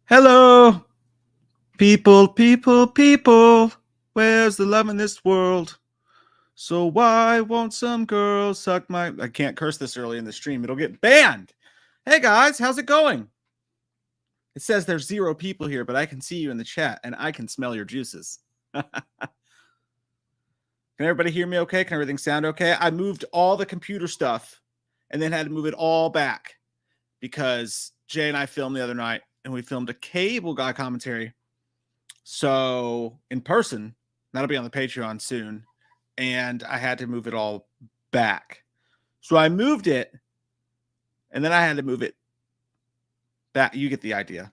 Hello, people. Where's the love in this world? So why won't some girls suck my... I can't curse this early in the stream. It'll get banned. Hey, guys, how's it going? It says there's 0 people here, but I can see you in the chat, and I can smell your juices. Can everybody hear me okay? Can everything sound okay? I moved all the computer stuff and then had to move it all back because Jay and I filmed the other night, and we filmed a cable guy commentary. So in person, that'll be on the Patreon soon. And I had to move it all back. So I moved it, and then I had to move it back. You get the idea.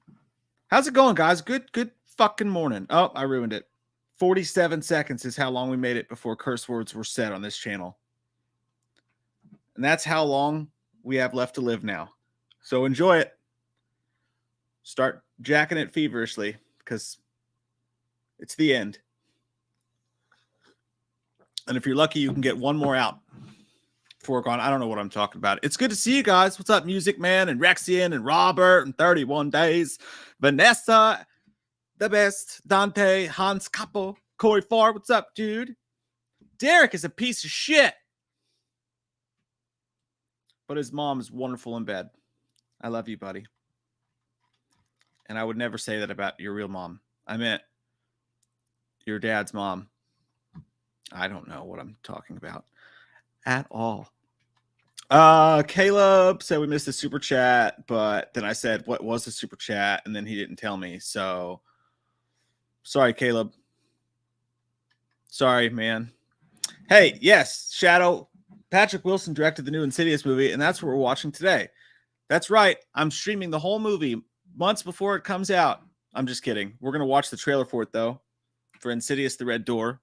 How's it going, guys? Good fucking morning. Oh, I ruined it. 47 seconds is how long we made it before curse words were said on this channel. And that's how long we have left to live now. So enjoy it. Start jacking it feverishly because it's the end. And if you're lucky, you can get one more out before gone. I don't know what I'm talking about. It's good to see you guys. What's up, Music Man and Rexian and Robert and 31 Days, Vanessa, the best, Dante, Hans Capo, Corey Farr. What's up, dude? Derek is a piece of shit. But his mom is wonderful in bed. I love you, buddy. And I would never say that about your real mom. I meant your dad's mom. I don't know what I'm talking about at all. Caleb said we missed the super chat, but then I said, what was the super chat? And then he didn't tell me. So sorry, Caleb. Sorry, man. Hey, yes, Shadow. Patrick Wilson directed the new Insidious movie, and that's what we're watching today. That's right. I'm streaming the whole movie months before it comes out. I'm just kidding. We're going to watch the trailer for it, though, for Insidious The Red Door.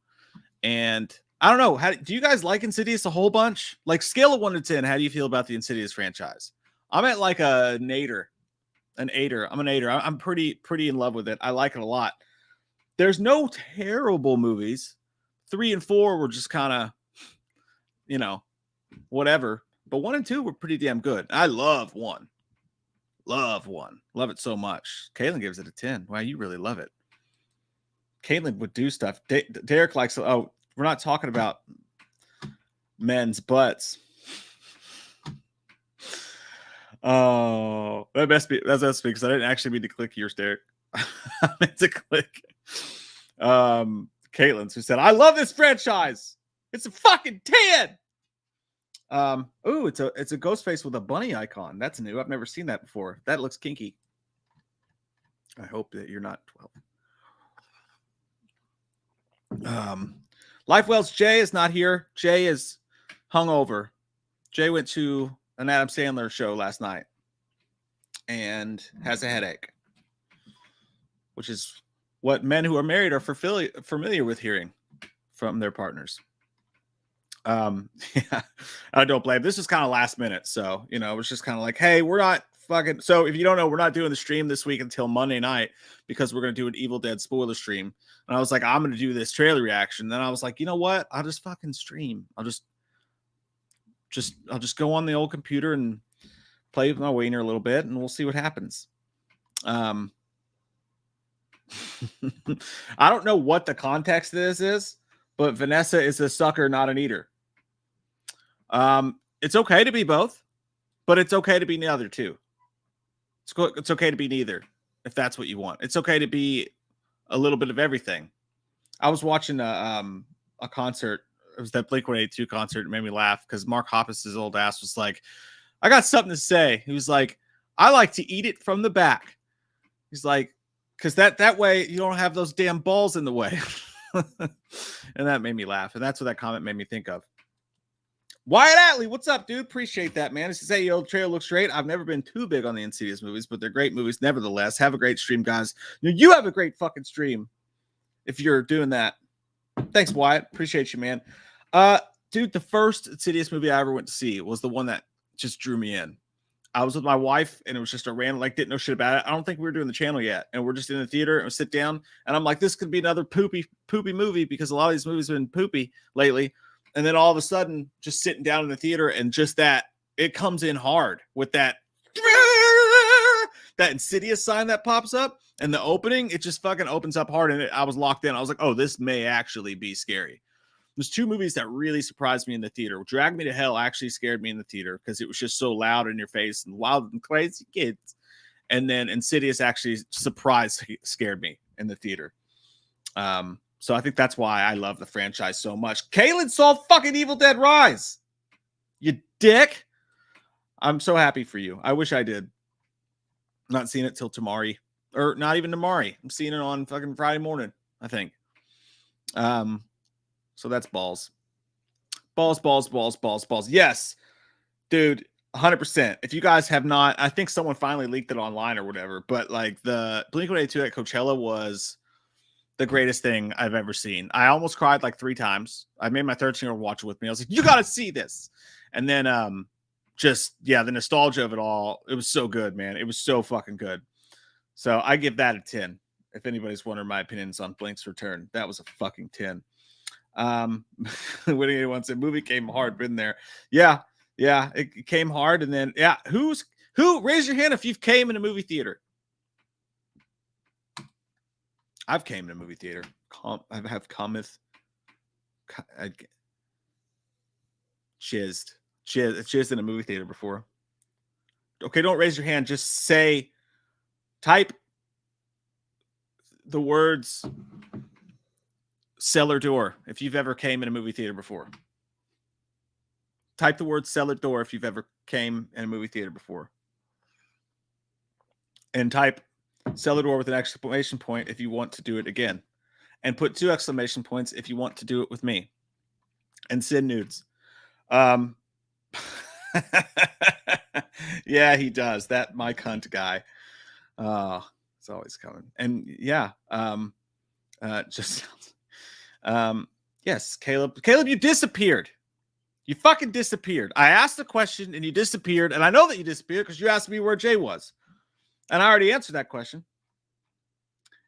And I don't know. Do you guys like Insidious a whole bunch? Like, scale of 1 to 10, how do you feel about the Insidious franchise? I'm at like an 8er. I'm an 8er. I'm pretty in love with it. I like it a lot. There's no terrible movies. 3 and 4 were just kind of, you know, whatever. But 1 and 2 were pretty damn good. I love 1. Love 1. Love it so much. Caitlin gives it a 10. Wow, you really love it. Caitlin would do stuff. Derek likes, oh, we're not talking about men's butts. Oh, that's because I didn't actually mean to click yours, Derek. I meant to click Caitlin's, who said, I love this franchise. It's a fucking 10. Oh, it's a ghost face with a bunny icon. That's new. I've never seen that before. That looks kinky. I hope that you're not 12. Lifewell's Jay is not here. Jay is hungover. Jay went to an Adam Sandler show last night and has a headache, which is what men who are married are familiar with hearing from their partners. Yeah, I don't blame. This is kind of last minute, so you know, it was just kind of like, hey, we're not fucking. So if you don't know, we're not doing the stream this week until Monday night because we're gonna do an Evil Dead spoiler stream. And I was like, I'm gonna do this trailer reaction. Then I was like, you know what? I'll just fucking stream. I'll just go on the old computer and play with my wiener a little bit, and we'll see what happens. I don't know what the context of this is, but Vanessa is a sucker, not an eater. It's okay to be both, but it's okay to be neither too. It's okay to be neither if that's what you want. It's okay to be a little bit of everything. I was watching a concert. It was that Blink-182 concert. It made me laugh because Mark Hoppus's old ass was like, I got something to say. He was like, I like to eat it from the back. He's like, because that way you don't have those damn balls in the way. And that made me laugh. And that's what that comment made me think of. Wyatt Atlee, what's up, dude? Appreciate that, man. He says, hey, yo, the trailer looks great. I've never been too big on the Insidious movies, but they're great movies nevertheless. Have a great stream, guys. You have a great fucking stream if you're doing that. Thanks, Wyatt. Appreciate you, man. Dude, the first Insidious movie I ever went to see was the one that just drew me in. I was with my wife, and it was just a random, like, didn't know shit about it. I don't think we were doing the channel yet, and we're just in the theater, and we sit down, and I'm like, this could be another poopy movie because a lot of these movies have been poopy lately. And then all of a sudden, just sitting down in the theater and just that, it comes in hard with that that Insidious sign that pops up and the opening, it just fucking opens up hard, and I was locked in. I was like, oh, this may actually be scary. There's two movies that really surprised me in the theater. Drag Me to Hell actually scared me in the theater because it was just so loud in your face and wild and crazy kids. And then Insidious actually scared me in the theater. So I think that's why I love the franchise so much. Kaylin saw fucking Evil Dead Rise. You dick. I'm so happy for you. I wish I did. I'm not seeing it till tomorrow. Or not even tomorrow. I'm seeing it on fucking Friday morning, I think. So that's balls. Balls. Yes, dude, 100%. If you guys have not, I think someone finally leaked it online or whatever, but like the Blink-182 at Coachella was the greatest thing I've ever seen. I almost cried like 3 times. I made my 13-year-old watch it with me. I was like, you got to see this. And then the nostalgia of it all, it was so good, man. It was so fucking good. So I give that a 10. If anybody's wondering my opinions on Blink's return, that was a fucking 10. When anyone said movie came hard, been there. Yeah, it came hard. And then, who raise your hand if you've came in a movie theater. I've came in a movie theater. I have cometh. Chizzed in a movie theater before. Okay, don't raise your hand. Just type the words cellar door if you've ever came in a movie theater before. Type the word cellar door if you've ever came in a movie theater before. And type cellar door with an exclamation point if you want to do it again. And put 2 exclamation points if you want to do it with me. And send nudes. Yeah, he does. That my cunt guy. It's always coming. And yes, Caleb, you disappeared. You fucking disappeared. I asked the question and you disappeared. And I know that you disappeared because you asked me where Jay was. And I already answered that question.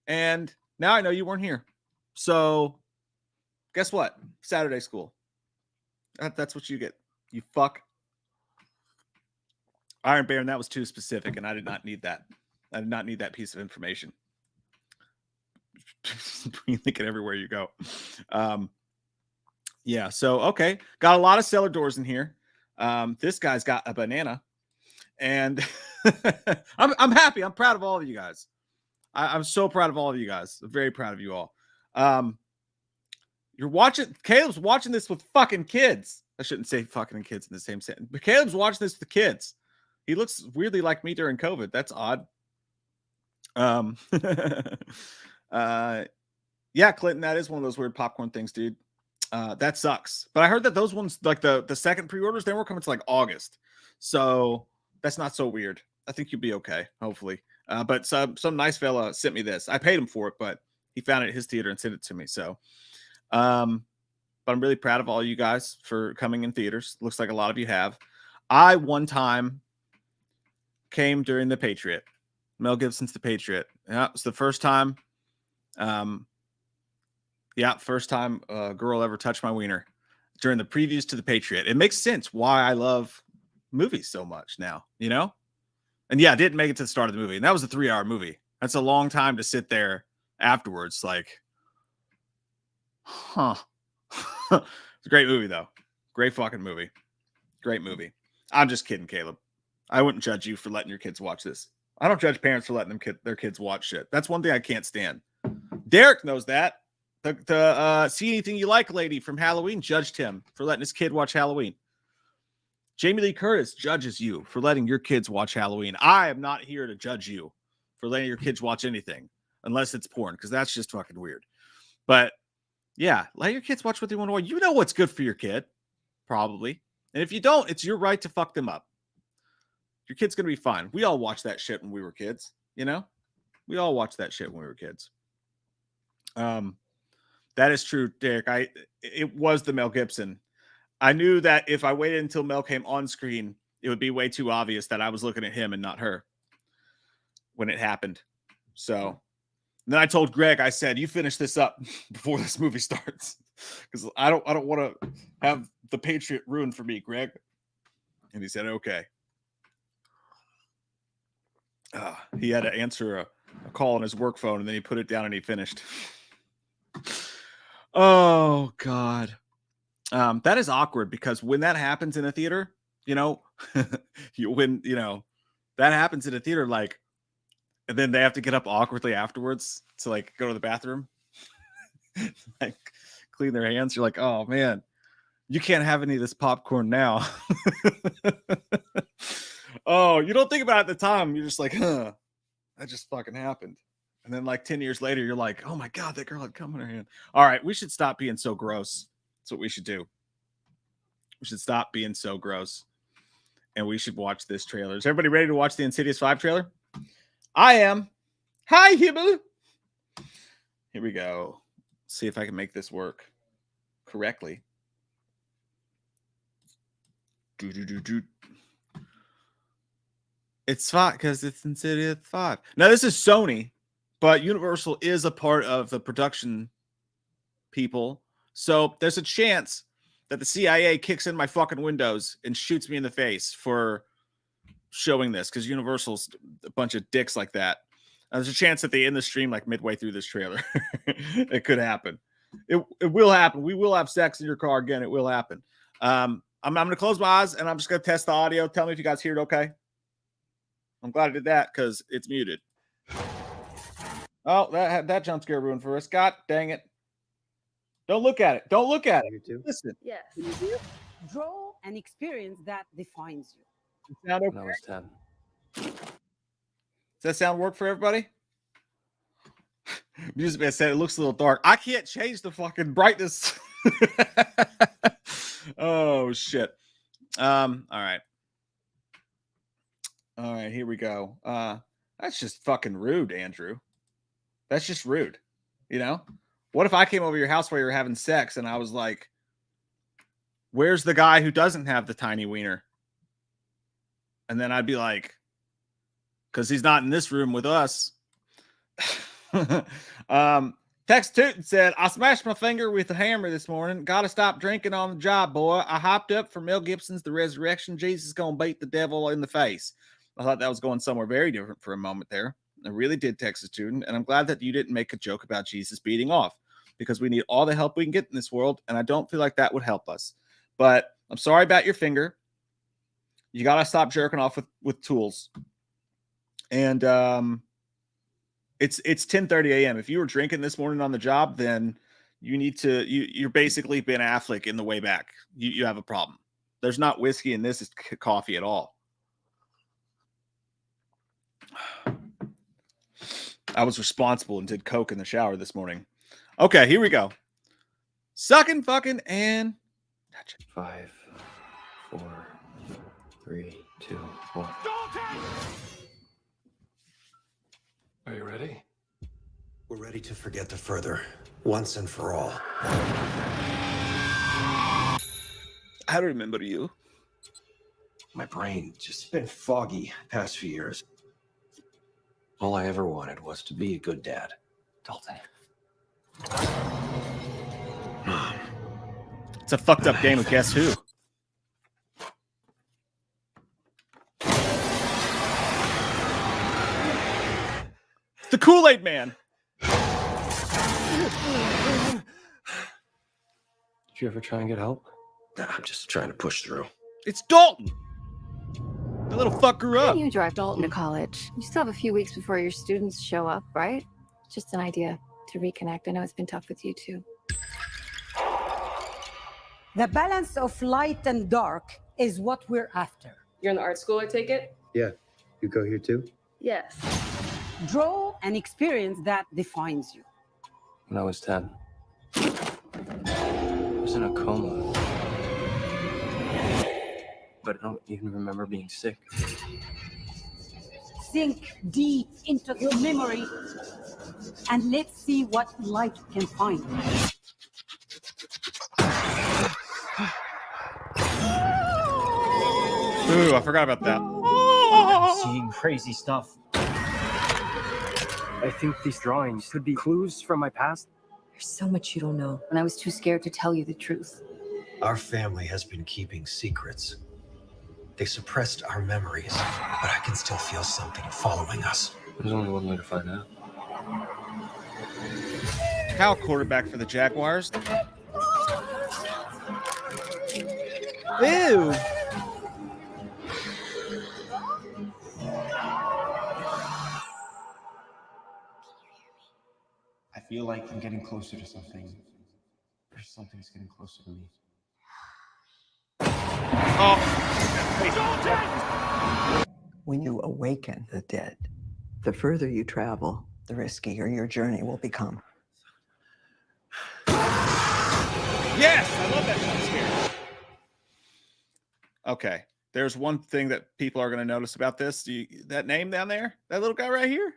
And now I know you weren't here. So guess what? Saturday school. That's what you get. You fuck. Iron Baron, that was too specific, and I did not need that. I did not need that piece of information. Link it everywhere you go. So okay. Got a lot of cellar doors in here. This guy's got a banana. And I'm happy. I'm proud of all of you guys. I'm so proud of all of you guys. I'm very proud of you all. Caleb's watching this with fucking kids. I shouldn't say fucking and kids in the same sentence, but Caleb's watching this with the kids. He looks weirdly like me during COVID. That's odd. Clinton, that is one of those weird popcorn things, dude. That sucks. But I heard that those ones, like the second pre-orders, they were coming to like August. So that's not so weird. I think you'll be okay, hopefully. But some nice fella sent me this. I paid him for it, but he found it at his theater and sent it to me. So, but I'm really proud of all you guys for coming in theaters. Looks like a lot of you have. I one time came during The Patriot. Mel Gibson's The Patriot. Yeah, it's the first time. First time a girl ever touched my wiener during the previews to The Patriot. It makes sense why I love movies so much now, you know? And yeah, I didn't make it to the start of the movie. And that was a 3-hour movie. That's a long time to sit there afterwards. Like, It's a great movie, though. Great fucking movie. Great movie. I'm just kidding, Caleb. I wouldn't judge you for letting your kids watch this. I don't judge parents for letting their kids watch shit. That's one thing I can't stand. Derek knows that. The See Anything You Like lady from Halloween judged him for letting his kid watch Halloween. Jamie Lee Curtis judges you for letting your kids watch Halloween. I am not here to judge you for letting your kids watch anything unless it's porn, because that's just fucking weird. But yeah, let your kids watch what they want to watch. You know what's good for your kid, probably. And if you don't, it's your right to fuck them up. Your kid's going to be fine. We all watched that shit when we were kids, you know? We all watched that shit when we were kids. That is true, Derek. It was the Mel Gibson. I knew that if I waited until Mel came on screen, it would be way too obvious that I was looking at him and not her when it happened. So then I told Greg, I said, you finish this up before this movie starts, because I don't want to have The Patriot ruined for me, Greg. And he said, okay. He had to answer a call on his work phone, and then he put it down and he finished. Oh God. That is awkward because when that happens in a theater, you know, that happens in a theater, like, and then they have to get up awkwardly afterwards to like go to the bathroom, like clean their hands. You're like, oh man, you can't have any of this popcorn now. Oh, you don't think about it at the time. You're just like, huh, that just fucking happened. And then like 10 years later, you're like, oh my God, that girl had cum in her hand. All right, we should stop being so gross. That's what we should do. We should stop being so gross. And we should watch this trailer. Is everybody ready to watch the Insidious 5 trailer? I am. Hi, Himmel. Here we go. See if I can make this work correctly. It's 5 because it's Insidious 5. Now, this is Sony, but Universal is a part of the production people. So there's a chance that the CIA kicks in my fucking windows and shoots me in the face for showing this because Universal's a bunch of dicks like that. There's a chance that they end the stream like midway through this trailer. It could happen. It will happen. We will have sex in your car again. It will happen. I'm going to close my eyes and I'm just going to test the audio. Tell me if you guys hear it okay. I'm glad I did that because it's muted. Oh, that jump scare ruined for us. God dang it. Don't look at it. Don't look at it. Listen. Yes. Draw an experience that defines you. Sound okay? When I was 10. Does that sound work for everybody? Music Man said it looks a little dark. I can't change the fucking brightness. Oh shit. All right. All right, here we go. That's just fucking rude, Andrew. That's just rude. You know? What if I came over your house while you were having sex and I was like, where's the guy who doesn't have the tiny wiener? And then I'd be like, because he's not in this room with us. Tex Tootin said, I smashed my finger with a hammer this morning. Got to stop drinking on the job, boy. I hopped up for Mel Gibson's The Resurrection. Jesus is going to beat the devil in the face. I thought that was going somewhere very different for a moment there. I really did, Texas Tootin. And I'm glad that you didn't make a joke about Jesus beating off because we need all the help we can get in this world. And I don't feel like that would help us. But I'm sorry about your finger. You got to stop jerking off with tools. And it's 10:30 a.m. If you were drinking this morning on the job, then you need to, you're basically Ben Affleck in the way back. You have a problem. There's not whiskey in this, it's coffee at all. I was responsible and did coke in the shower this morning. Okay, here we go. Sucking, fucking, and 5, 4, 3, 2, 1. Are you ready? We're ready to forget the further, once and for all. I don't remember you. My brain just been foggy past few years. All I ever wanted was to be a good dad. Dalton. It's a fucked up game of Guess Who. The Kool-Aid Man. Did you ever try and get help? Nah, I'm just trying to push through. It's Dalton. The little fuck grew up. You drive Dalton to college. You still have a few weeks before your students show up, right? Just an idea to reconnect. I know it's been tough with you too. The balance of light and dark is what we're after. You're in the art school, I take it? Yeah. You go here too? Yes. Draw an experience that defines you. When I was 10. I was in a coma. But I don't even remember being sick. Sink deep into your memory and let's see what light can find. Ooh, I forgot about that. I'm seeing crazy stuff. I think these drawings could be clues from my past. There's so much you don't know, and I was too scared to tell you the truth. Our family has been keeping secrets. They suppressed our memories, but I can still feel something following us. There's only one way to find out. Kyle, quarterback for the Jaguars. Ew. I feel like I'm getting closer to something. Or something's getting closer to me. Oh. When you awaken the dead, the further you travel, the riskier your journey will become. Yes, I love that jump scare. Okay, there's one thing that people are going to notice about this. That name down there, that little guy right here,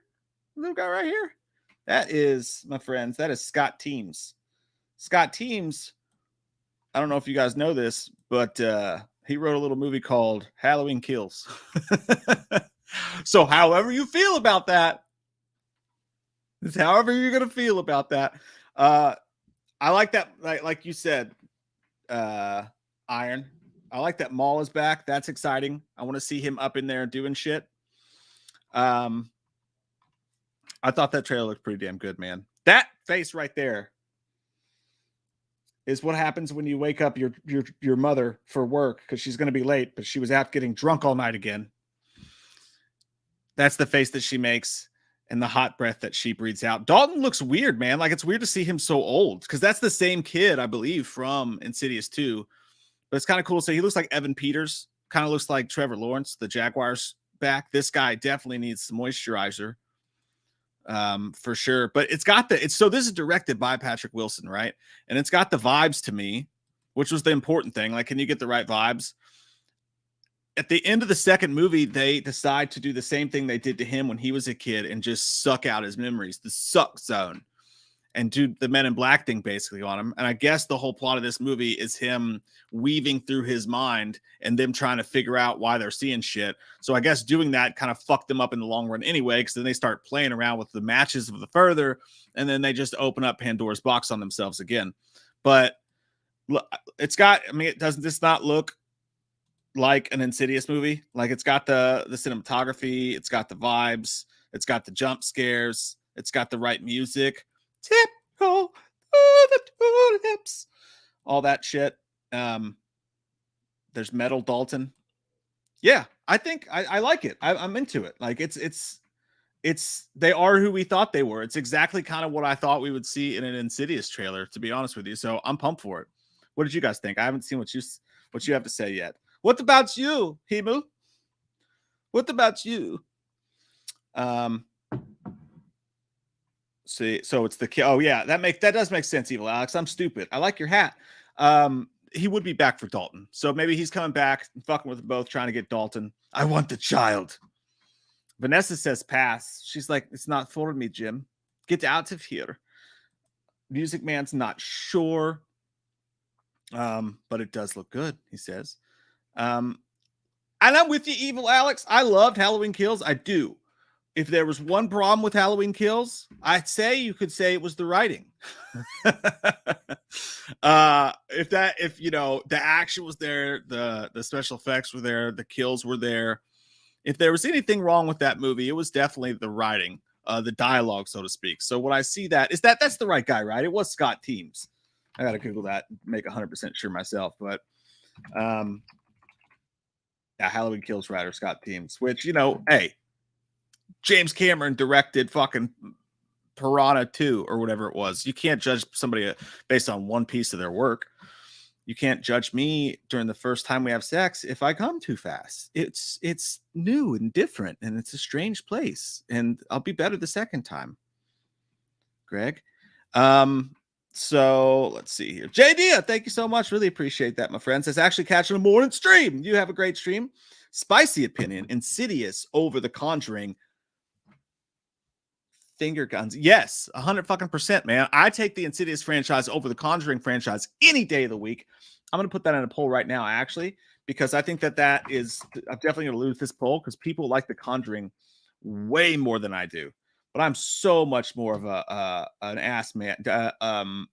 that is, my friends, that is Scott Teems. Scott Teems, I don't know if you guys know this, but he wrote a little movie called Halloween Kills. So however you feel about that, it's however you're going to feel about that. I like that, like you said, Iron. I like that Maul is back. That's exciting. I want to see him up in there doing shit. I thought that trailer looked pretty damn good, man. That face right there is what happens when you wake up your mother for work because she's going to be late, but she was out getting drunk all night again. That's the face that she makes and the hot breath that she breathes out. Dalton looks weird, man. Like, it's weird to see him so old because that's the same kid, I believe, from Insidious 2. But it's kind of cool. So he looks like Evan Peters, kind of looks like Trevor Lawrence, the Jaguars back. This guy definitely needs some moisturizer, for sure. But it's got so this is directed by Patrick Wilson, right? And it's got the vibes to me, which was the important thing. Like, can you get the right vibes? At the end of the second movie, they decide to do the same thing they did to him when he was a kid and just suck out his memories, the suck zone, and do the Men in Black thing basically on him. And I guess the whole plot of this movie is him weaving through his mind and them trying to figure out why they're seeing shit. So I guess doing that kind of fucked them up in the long run anyway, because then they start playing around with the matches of the further, and then they just open up Pandora's box on themselves again. But it's got, I mean, does this not look like an Insidious movie? Like, it's got the cinematography, it's got the vibes, it's got the jump scares, it's got the right music. Tiptoe through the tulips, all that shit. There's Metal Dalton. Yeah, I think I like it. I'm into it. Like, it's they are who we thought they were. It's exactly kind of what I thought we would see in an Insidious trailer, to be honest with you. So I'm pumped for it. What did you guys think? I haven't seen what you have to say yet. What about you, Himu? What about you? See, so it's the kid. Oh yeah, that does make sense, Evil Alex. I'm stupid. I like your hat. He would be back for Dalton, so maybe he's coming back and fucking with them both, trying to get Dalton. I want the child. Vanessa says pass. She's like, it's not for me, Jim. Get out of here. Music Man's not sure, but it does look good, he says. And I'm with you, Evil Alex. I loved Halloween Kills. I do. If there was one problem with Halloween Kills, I'd say you could say it was the writing. If you know, the action was there, the special effects were there, the kills were there. If there was anything wrong with that movie, it was definitely the writing, the dialogue, so to speak. So what I see that's the right guy, right? It was Scott Teems. I got to Google that, make 100% sure myself. But yeah, Halloween Kills writer Scott Teems, which, you know, hey, James Cameron directed fucking Piranha 2 or whatever it was. You can't judge somebody based on one piece of their work. You can't judge me during the first time we have sex if I come too fast. It's new and different, and it's a strange place, and I'll be better the second time. Greg. So let's see here. JD, thank you so much. Really appreciate that, my friends. It's actually catching a morning stream. You have a great stream. Spicy opinion. Insidious over The Conjuring. Finger guns. Yes, 100% man. I take the Insidious franchise over the Conjuring franchise any day of the week. I'm going to put that in a poll right now, actually, because I think that is, I'm definitely going to lose this poll because people like the Conjuring way more than I do. But I'm so much more of an ass man, an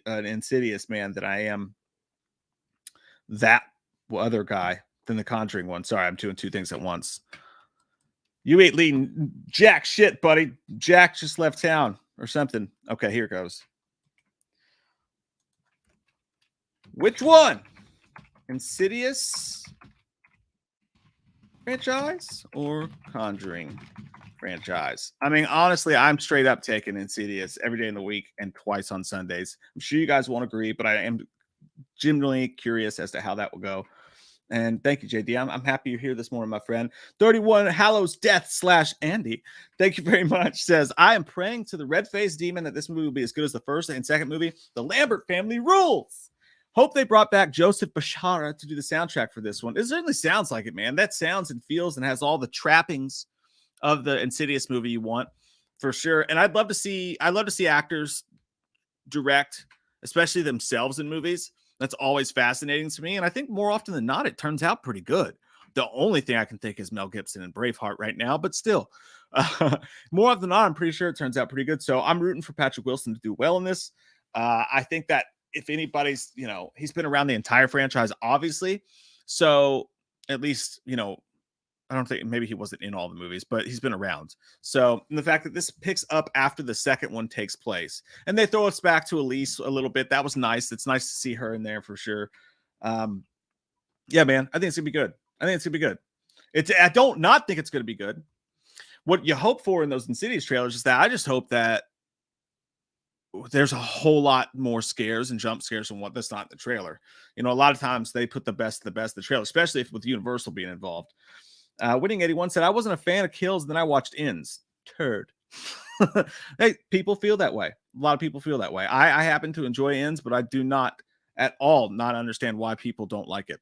Insidious man than I am that other guy than the Conjuring one. Sorry, I'm doing two things at once. You ain't leading jack shit, buddy. Jack just left town or something. Okay, here it goes. Which one? Insidious franchise or Conjuring franchise? I mean, honestly, I'm straight up taking Insidious every day in the week and twice on Sundays. I'm sure you guys won't agree, but I am genuinely curious as to how that will go. And thank you, JD. I'm happy you're here this morning, my friend. 31 Hallows Death / Andy. Thank you very much. Says, I am praying to the red-faced demon that this movie will be as good as the first and second movie. The Lambert family rules. Hope they brought back Joseph Bashara to do the soundtrack for this one. It certainly sounds like it, man. That sounds and feels and has all the trappings of the Insidious movie you want, for sure. And I'd love to see actors direct, especially themselves in movies. That's always fascinating to me. And I think more often than not, it turns out pretty good. The only thing I can think is Mel Gibson and Braveheart right now, but still, more often than not, I'm pretty sure it turns out pretty good. So I'm rooting for Patrick Wilson to do well in this. I think that if anybody's, he's been around the entire franchise, obviously. So at least, I don't think, maybe he wasn't in all the movies, but he's been around. So the fact that this picks up after the second one takes place and they throw us back to Elise a little bit, that was nice. It's nice to see her in there for sure. Yeah, man, I think it's gonna be good. I don't not think it's gonna be good. What you hope for in those Insidious trailers is that I just hope that there's a whole lot more scares and jump scares than what that's not in the trailer. A lot of times they put the best in the trailer, especially if with Universal being involved. Winning 81 said, I wasn't a fan of Kills, then I watched Ends. Turd. Hey, people feel that way. A lot of people feel that way. I happen to enjoy Ends, but I do not at all not understand why people don't like it.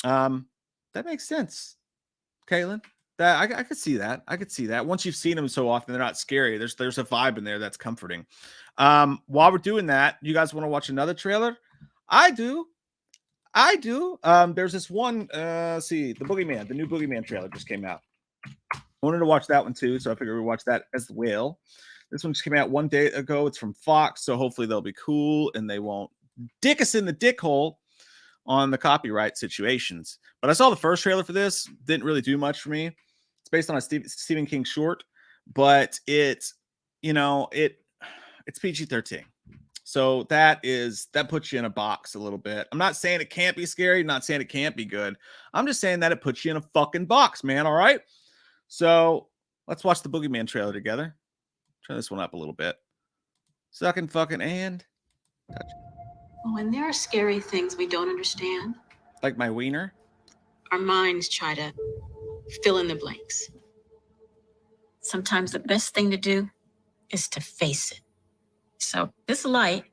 That makes sense, Kaylin. That I could see that. I could see that. Once you've seen them so often, they're not scary. There's a vibe in there that's comforting. While we're doing that, you guys want to watch another trailer? I do. There's this one, the Boogeyman, the new Boogeyman trailer just came out. I wanted to watch that one too, so I figured we'd watch that as well. This one just came out 1 day ago. It's from Fox, so hopefully they'll be cool and they won't dick us in the dick hole on the copyright situations. But I saw the first trailer for this. Didn't really do much for me. It's based on a Stephen King short, but it's PG-13. So that puts you in a box a little bit. I'm not saying it can't be scary, not saying it can't be good. I'm just saying that it puts you in a fucking box, man. All right. So let's watch the Boogeyman trailer together. Turn this one up a little bit. Sucking fucking and touch. When there are scary things we don't understand, Like my wiener. our minds try to fill in the blanks. Sometimes the best thing to do is to face it. So this light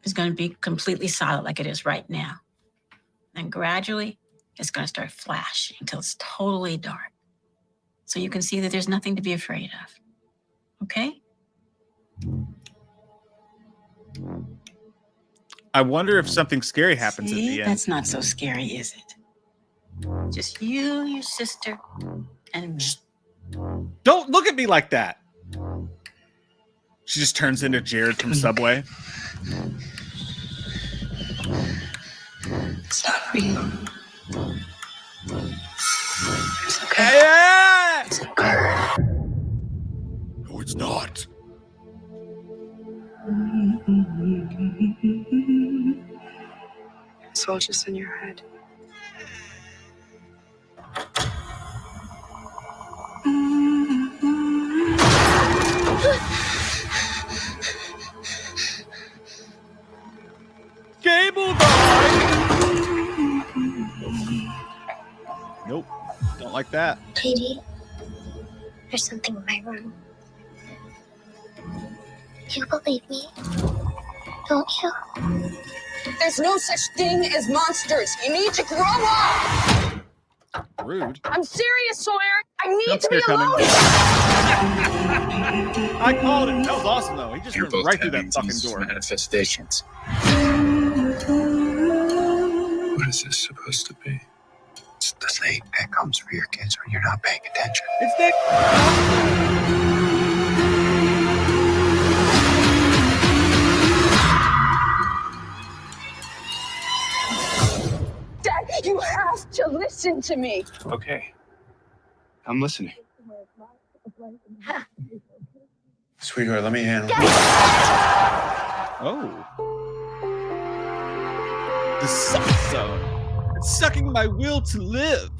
is going to be completely solid like it is right now. And gradually, it's going to start flashing until it's totally dark. So you can see that there's nothing to be afraid of. Okay? I wonder if something scary happens at the end. That's not so scary, is it? Just you, your sister, and me. Don't look at me like that. She just turns into Jared from Subway. It's not real. It's okay. Hey! It's okay. No, it's not. It's all just in your head. Cable guy. Nope. Don't like that. JD, there's something in my room. You believe me, don't you? There's no such thing as monsters. You need to grow up. Rude. I'm serious, Sawyer. I need Jump to be scare coming. alone. I called it. That was awesome, though. He just went right through that fucking door. Manifestations. What is this supposed to be? It's the thing that comes for your kids when you're not paying attention. It's Nick. Dad, you have to listen to me. Okay. I'm listening. Sweetheart, let me handle it. Oh. The Suck Zone. It's sucking my will to live.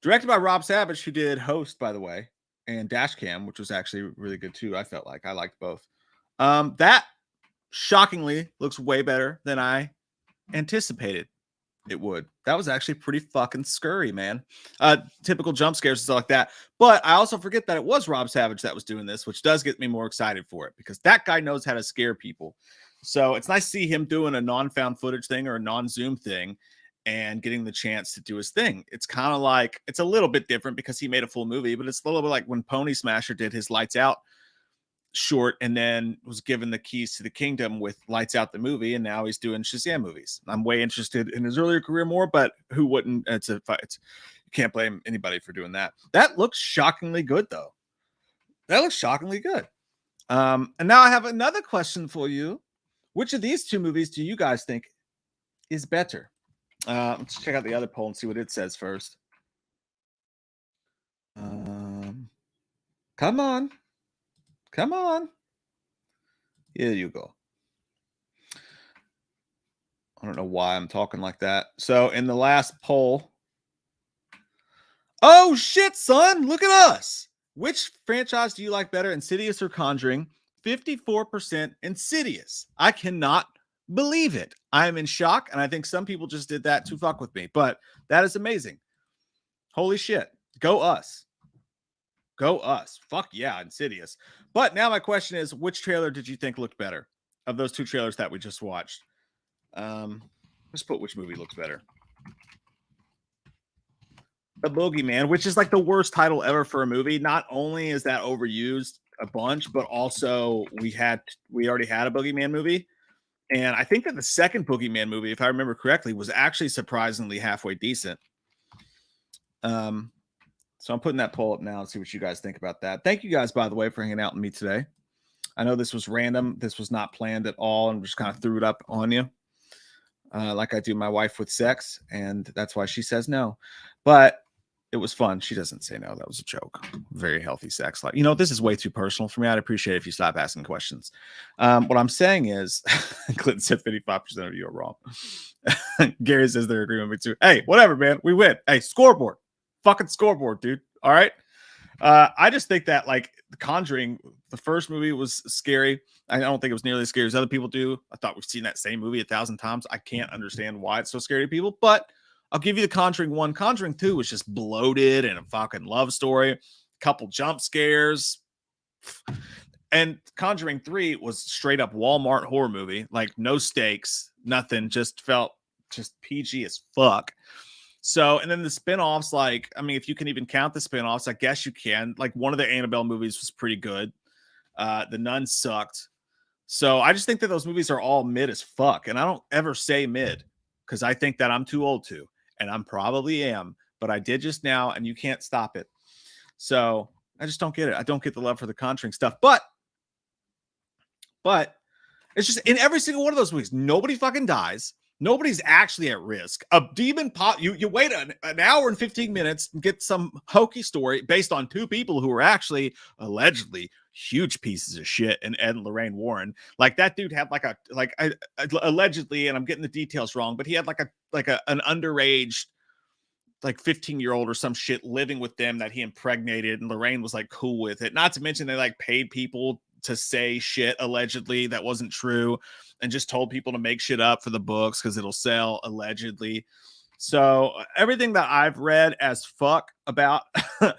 Directed by Rob Savage, who did Host, by the way, and Dashcam, which was actually really good too. I felt like I liked both. That shockingly looks way better than I anticipated it would. That was actually pretty fucking scurry, man. Typical jump scares and stuff like that. But I also forget that it was Rob Savage that was doing this, which does get me more excited for it because that guy knows how to scare people. So it's nice to see him doing a non-found footage thing or a non-zoom thing and getting the chance to do his thing. It's kind of like, it's a little bit different because he made a full movie, but it's a little bit like when Pony Smasher did his Lights Out short and then was given the keys to the kingdom with Lights Out the movie, and now he's doing Shazam movies. I'm way interested in his earlier career more, but who wouldn't? You can't blame anybody for doing that. That looks shockingly good, though. That looks shockingly good. And now I have another question for you. Which of these two movies do you guys think is better? Let's check out the other poll and see what it says first. Come on. Come on. Here you go. I don't know why I'm talking like that. So in the last poll. Oh, shit, son. Look at us. Which franchise do you like better, Insidious or Conjuring? 54% Insidious. I cannot believe it. I am in shock, and I think some people just did that to fuck with me. But that is amazing. Holy shit. Go us. Go us. Fuck yeah, Insidious. But now my question is, which trailer did you think looked better of those two trailers that we just watched? Let's put which movie looks better. The Boogeyman, which is like the worst title ever for a movie. Not only is that overused a bunch, but also we already had a Boogeyman movie. And I think that the second Boogeyman movie, if I remember correctly, was actually surprisingly halfway decent. So I'm putting that poll up now and see what you guys think about that. Thank you guys, by the way, for hanging out with me today. I know this was random. This was not planned at all. And just kind of threw it up on you. Like I do my wife with sex. And that's why she says no. But it was fun. She doesn't say no. That was a joke. Very healthy sex life. You know, this is way too personal for me. I'd appreciate it if you stop asking questions. What I'm saying is, Clinton said 55% of you are wrong. Gary says they're agreeing with me too. Hey, whatever, man. We win. Hey, scoreboard. Fucking scoreboard, dude. All right. I just think that like The Conjuring, the first movie was scary. I don't think it was nearly as scary as other people do. I thought we've seen that same movie 1,000 times. I can't understand why it's so scary to people, but I'll give you The Conjuring 1. Conjuring 2 was just bloated and a fucking love story, couple jump scares. And Conjuring 3 was straight up Walmart horror movie, like no stakes, nothing, just felt just PG as fuck. So, and then the spinoffs, like, I mean, if you can even count the spinoffs, I guess you can. Like, one of the Annabelle movies was pretty good. The Nun sucked. So I just think that those movies are all mid as fuck. And I don't ever say mid because I think that I'm too old to. And I'm probably am. But I did just now, and you can't stop it. So I just don't get it. I don't get the love for the Conjuring stuff. But it's just in every single one of those movies, nobody fucking dies. Nobody's actually at risk. A demon pop. You wait an hour and 15 minutes and get some hokey story based on two people who were actually allegedly huge pieces of shit. And Ed and Lorraine Warren, like that dude had allegedly, and I'm getting the details wrong, but he had an underage, like 15-year-old or some shit living with them that he impregnated, and Lorraine was like cool with it. Not to mention they like paid people to say shit allegedly that wasn't true and just told people to make shit up for the books because it'll sell allegedly. So everything that I've read as fuck about the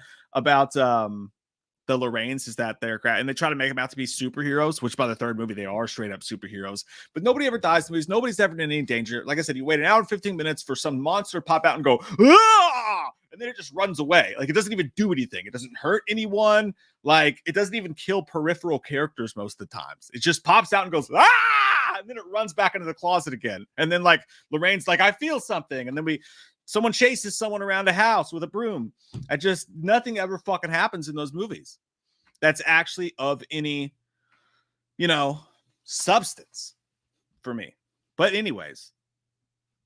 Lorraines is that they're crap, and they try to make them out to be superheroes, which by the third movie they are straight up superheroes. But nobody ever dies in the movies. Nobody's ever in any danger. Like I said, you wait an hour and 15 minutes for some monster to pop out and go, ah! And then it just runs away. Like it doesn't even do anything. It doesn't hurt anyone. Like it doesn't even kill peripheral characters most of the times. It just pops out and goes, ah! And then it runs back into the closet again. And then like Lorraine's like, I feel something. And then someone chases someone around a house with a broom. Nothing ever fucking happens in those movies that's actually of any, substance for me. But anyways,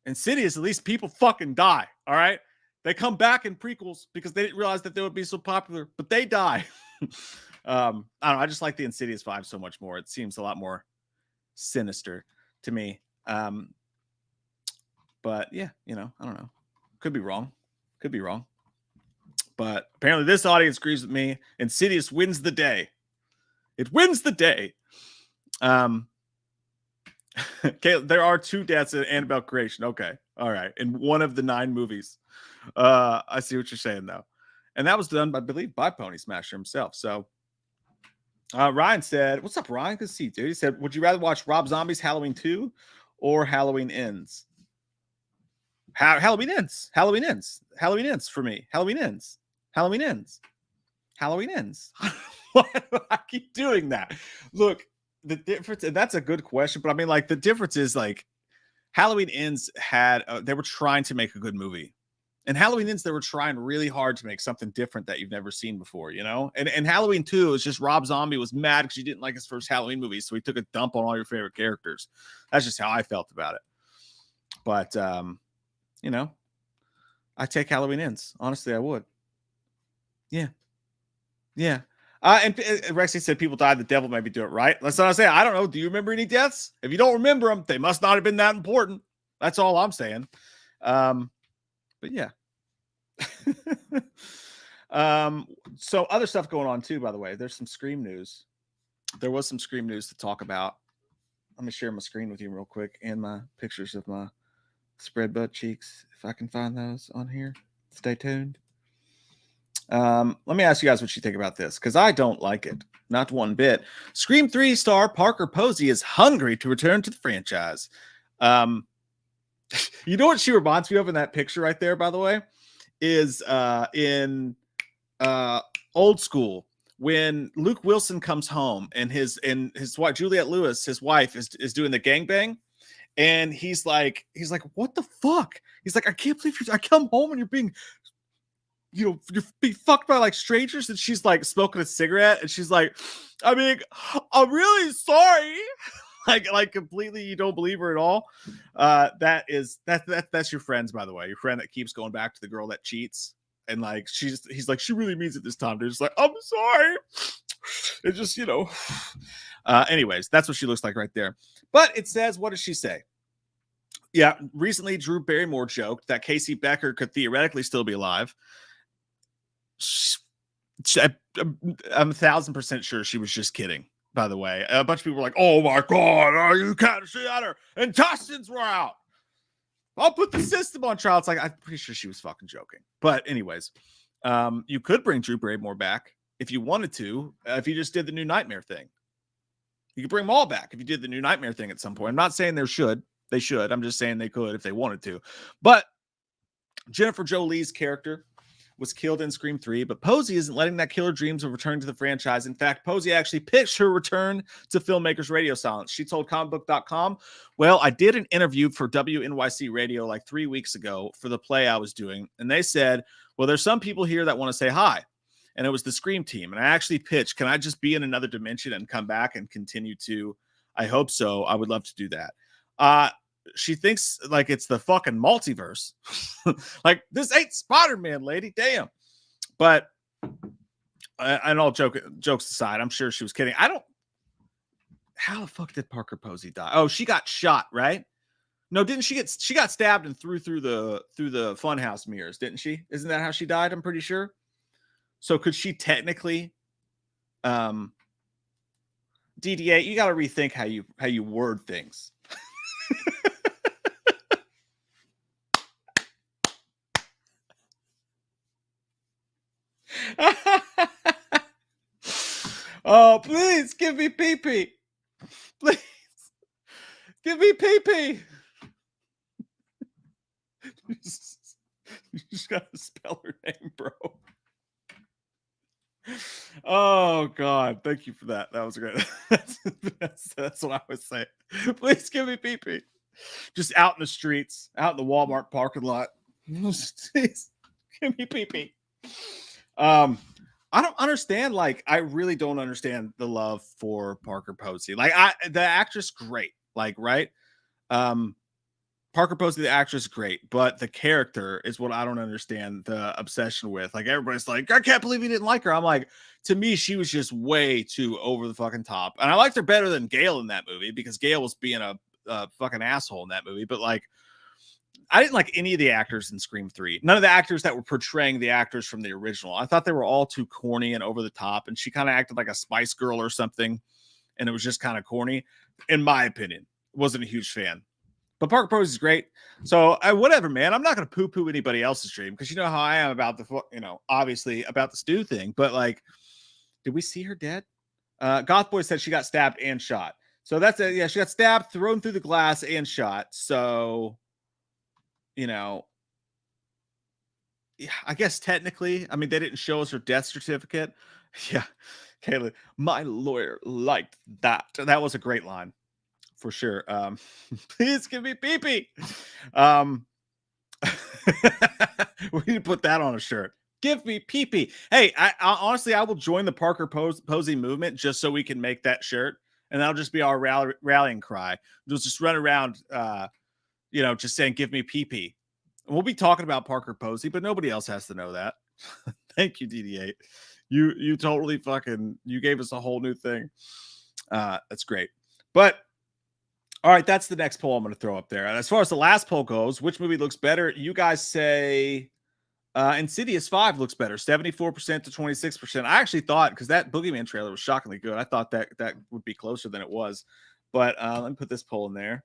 Insidious, at least people fucking die. All right. They come back in prequels because they didn't realize that they would be so popular, but they die. I don't know. I just like the Insidious vibe so much more. It seems a lot more sinister to me. But yeah, I don't know. Could be wrong. But apparently this audience agrees with me. Insidious wins the day. It wins the day. Okay, there are 2 deaths in Annabelle creation. Okay. All right. In one of the 9 movies. I see what you're saying though. And that was done, I believe, by Pony Smasher himself. So Ryan said, what's up, Ryan? Good to see you, dude. He said, would you rather watch Rob Zombie's Halloween 2 or Halloween Ends? Halloween Ends. Halloween Ends. Halloween Ends for me. Halloween Ends. Halloween Ends. Halloween Ends. Why do I keep doing that? Look, the difference, and that's a good question, but I mean, like, the difference is, like, Halloween Ends had, they were trying to make a good movie. And Halloween Ends, they were trying really hard to make something different that you've never seen before, And Halloween 2 is just Rob Zombie was mad because he didn't like his first Halloween movie, so he took a dump on all your favorite characters. That's just how I felt about it. But, I take Halloween Ends. Honestly, I would. Yeah. Yeah. And Rexy said people died. The devil made me do it, right? That's what I say. I don't know. Do you remember any deaths? If you don't remember them, they must not have been that important. That's all I'm saying. But yeah. So other stuff going on too, by the way. There's some Scream news. There was some Scream news to talk about. Let me share my screen with you real quick and my pictures of my spread butt cheeks, if I can find those on here. Stay tuned. Let me ask you guys what you think about this, because I don't like it. Not one bit. Scream 3 star Parker Posey is hungry to return to the franchise. You know what she reminds me of in that picture right there, by the way, is in Old School, when Luke Wilson comes home and his wife, Juliette Lewis, his wife, is doing the gangbang. And he's like, what the fuck? He's like, I can't believe I come home and you're being fucked by like strangers. And she's like smoking a cigarette. And she's like, I mean, I'm really sorry. like completely, you don't believe her at all. That's your friends, by the way. Your friend that keeps going back to the girl that cheats. And like, he's like, she really means it this time. They're just like, I'm sorry. It's just, anyways, that's what she looks like right there. But it says, what does she say? Yeah, recently Drew Barrymore joked that Casey Becker could theoretically still be alive. I'm 1,000% sure she was just kidding, by the way. A bunch of people were like, oh my God, you can't see her intestines were out. I'll put the system on trial. It's like, I'm pretty sure she was fucking joking. But anyways, you could bring Drew Barrymore back if you wanted to, if you just did the new Nightmare thing. You could bring them all back if you did the new Nightmare thing at some point. I'm not saying they should. I'm just saying they could if they wanted to. But Jennifer Jolie's character was killed in Scream 3, but Posey isn't letting that kill her dreams of returning to the franchise. In fact, Posey actually pitched her return to filmmakers Radio Silence. She told comicbook.com, well, I did an interview for WNYC Radio like 3 weeks ago for the play I was doing, and they said, well, there's some people here that want to say hi. And it was the Scream team. And I actually pitched, can I just be in another dimension and come back and continue to? I hope so. I would love to do that. She thinks like it's the fucking multiverse. Like, this ain't Spider-Man, lady. Damn. But, and all jokes aside, I'm sure she was kidding. How the fuck did Parker Posey die? Oh, she got shot, right? No, didn't she got stabbed and through the funhouse mirrors, didn't she? Isn't that how she died? I'm pretty sure. So could she technically, DDA, you got to rethink how you word things. Oh, please give me pee-pee. Please give me pee-pee. You just got to spell her name, bro. Oh God, thank you for that. That was great. That's what I was saying. Please give me pee-pee. Just out in the streets, out in the Walmart parking lot. Please give me pee-pee. I don't understand. Like, I really don't understand the love for Parker Posey. Like, the actress, great. Like, right? Parker Posey, the actress, great, but the character is what I don't understand the obsession with. Like, everybody's like, I can't believe you didn't like her. I'm like, to me, she was just way too over the fucking top. And I liked her better than Gale in that movie because Gale was being a fucking asshole in that movie. But like, I didn't like any of the actors in Scream 3. None of the actors that were portraying the actors from the original. I thought they were all too corny and over the top. And she kind of acted like a Spice Girl or something. And it was just kind of corny, in my opinion. Wasn't a huge fan. But Parker Posey is great. So whatever, man. I'm not going to poo-poo anybody else's dream because you know how I am about the, obviously about the Stu thing. But like, did we see her dead? Goth Boy said she got stabbed and shot. So that's it. Yeah, she got stabbed, thrown through the glass, and shot. So, yeah, I guess technically, I mean, they didn't show us her death certificate. Yeah, Kayla, my lawyer liked that. That was a great line. For sure. Please give me pee-pee. We need to put that on a shirt. Give me pee-pee. Hey, I honestly, I will join the Parker Posey movement just so we can make that shirt. And that'll just be our rallying cry. We'll just run around, just saying, give me pee-pee. And we'll be talking about Parker Posey, but nobody else has to know that. Thank you, DD8. You totally you gave us a whole new thing. That's great. But all right, that's the next poll I'm going to throw up there. And as far as the last poll goes, which movie looks better? You guys say Insidious 5 looks better, 74% to 26%. I actually thought, because that Boogeyman trailer was shockingly good, I thought that would be closer than it was. But let me put this poll in there.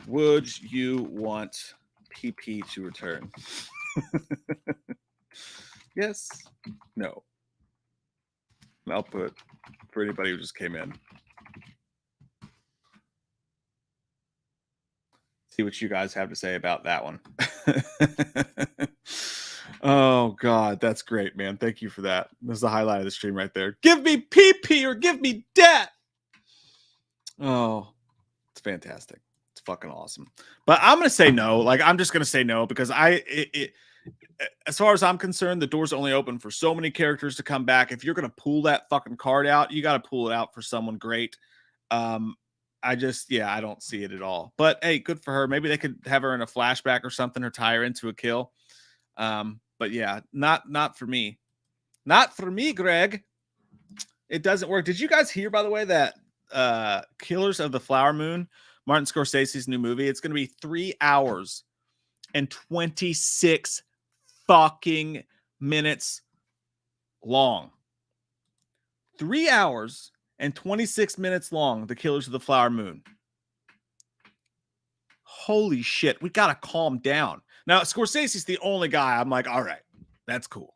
Would you want PP to return? Yes. No. And I'll put for anybody who just came in. See what you guys have to say about that one. Oh, God. That's great, man. Thank you for that. This is the highlight of the stream right there. Give me PP or give me death. Oh, it's fantastic. It's fucking awesome. But I'm going to say no. Like, I'm just going to say no because as far as I'm concerned, the door's only open for so many characters to come back. If you're going to pull that fucking card out, you got to pull it out for someone great. I don't see it at all. But hey, good for her. Maybe they could have her in a flashback or something or tie her into a kill. But yeah, not for me. Not for me, Greg. It doesn't work. Did you guys hear, by the way, that Killers of the Flower Moon, Martin Scorsese's new movie, it's going to be 3 hours and 26 fucking minutes long. 3 hours and 26 minutes long, The Killers of the Flower Moon. Holy shit, we got to calm down. Now, Scorsese's the only guy I'm like, all right, that's cool.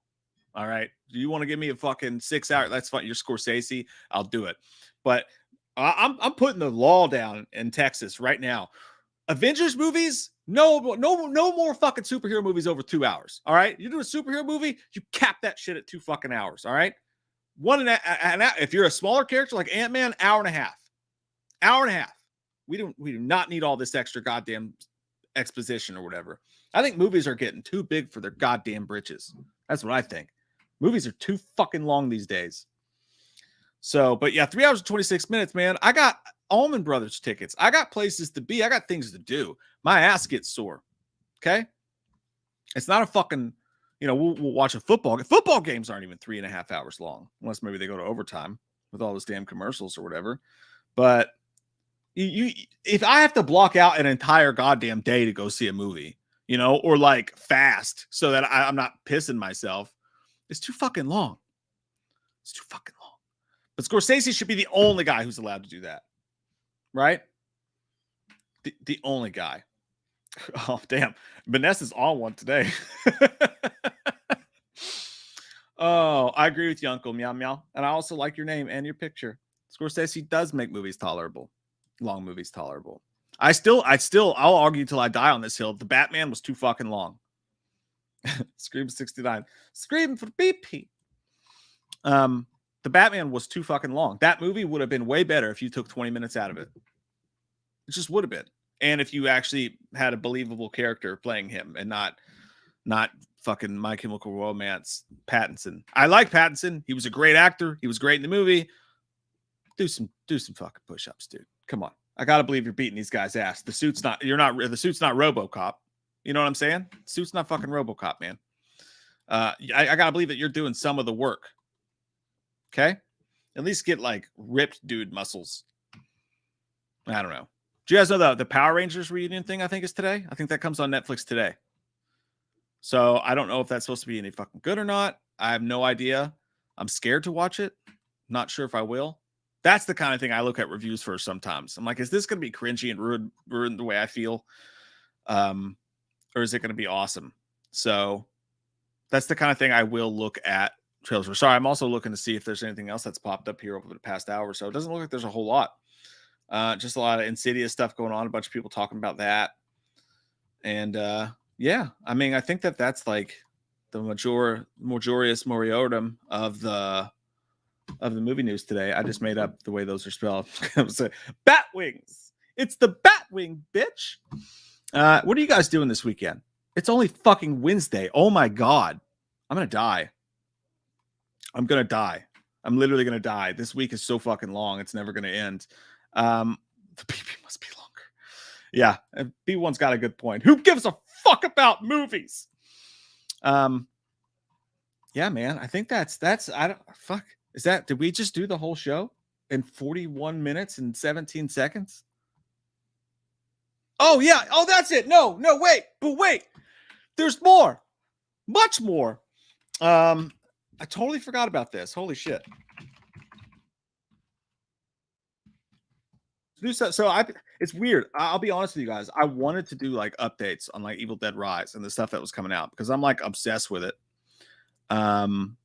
All right, do you want to give me a fucking 6 hour? That's fine. You're Scorsese. I'll do it. But I'm putting the law down in Texas right now. Avengers movies, no more fucking superhero movies over 2 hours. All right, you do a superhero movie, you cap that shit at 2 fucking hours. All right. If you're a smaller character like Ant-Man, hour and a half. We do not need all this extra goddamn exposition or whatever. I think movies are getting too big for their goddamn britches. That's what I think. Movies are too fucking long these days. So, but yeah, 3 hours and 26 minutes, man. I got Allman Brothers tickets. I got places to be. I got things to do. My ass gets sore. Okay. It's not a fucking, we'll watch a football. Football games aren't even 3.5 hours long, unless maybe they go to overtime with all those damn commercials or whatever. But if I have to block out an entire goddamn day to go see a movie, or like fast so that I'm not pissing myself, it's too fucking long. It's too fucking long. But Scorsese should be the only guy who's allowed to do that. Right? The only guy. Oh, damn. Vanessa's on one today. Oh, I agree with you, Uncle Meow Meow. And I also like your name and your picture. Scorsese does make movies tolerable. Long movies tolerable. I'll argue till I die on this hill. The Batman was too fucking long. Scream 69. Scream for BP. The Batman was too fucking long. That movie would have been way better if you took 20 minutes out of it. It just would have been. And if you actually had a believable character playing him and not fucking My Chemical Romance Pattinson. I like Pattinson. He was a great actor. He was great in the movie. Do some fucking push-ups, dude. Come on. I gotta believe you're beating these guys' ass. The suit's not RoboCop. You know what I'm saying? The suit's not fucking RoboCop, man. I gotta believe that you're doing some of the work. Okay? At least get like ripped dude muscles. I don't know. Do you guys know the Power Rangers reunion thing? I think is today. I think that comes on Netflix today. So I don't know if that's supposed to be any fucking good or not. I have no idea. I'm scared to watch it. Not sure if I will. That's the kind of thing I look at reviews for sometimes. I'm like, is this going to be cringy and ruin the way I feel? Or is it going to be awesome? So that's the kind of thing I will look at trailers for. Sorry, I'm also looking to see if there's anything else that's popped up here over the past hour or so. It doesn't look like there's a whole lot. Just a lot of Insidious stuff going on. A bunch of people talking about that. And yeah, I mean, I think that's like the majorius moriorum of the movie news today. I just made up the way those are spelled. Bat wings. It's the Batwing, bitch. What are you guys doing this weekend? It's only fucking Wednesday. Oh my God. I'm going to die. I'm going to die. I'm literally going to die. This week is so fucking long. It's never going to end. The PP must be longer. Yeah. B1's got a good point. Who gives a fuck about movies? Yeah, man. I think that's, I don't, fuck. Is that, did we just do the whole show in 41 minutes and 17 seconds? Oh, yeah. Oh, that's it. No, wait. But wait. There's more. Much more. I totally forgot about this. Holy shit. So it's weird. I'll be honest with you guys. I wanted to do like updates on like Evil Dead Rise and the stuff that was coming out because I'm like obsessed with it. I'm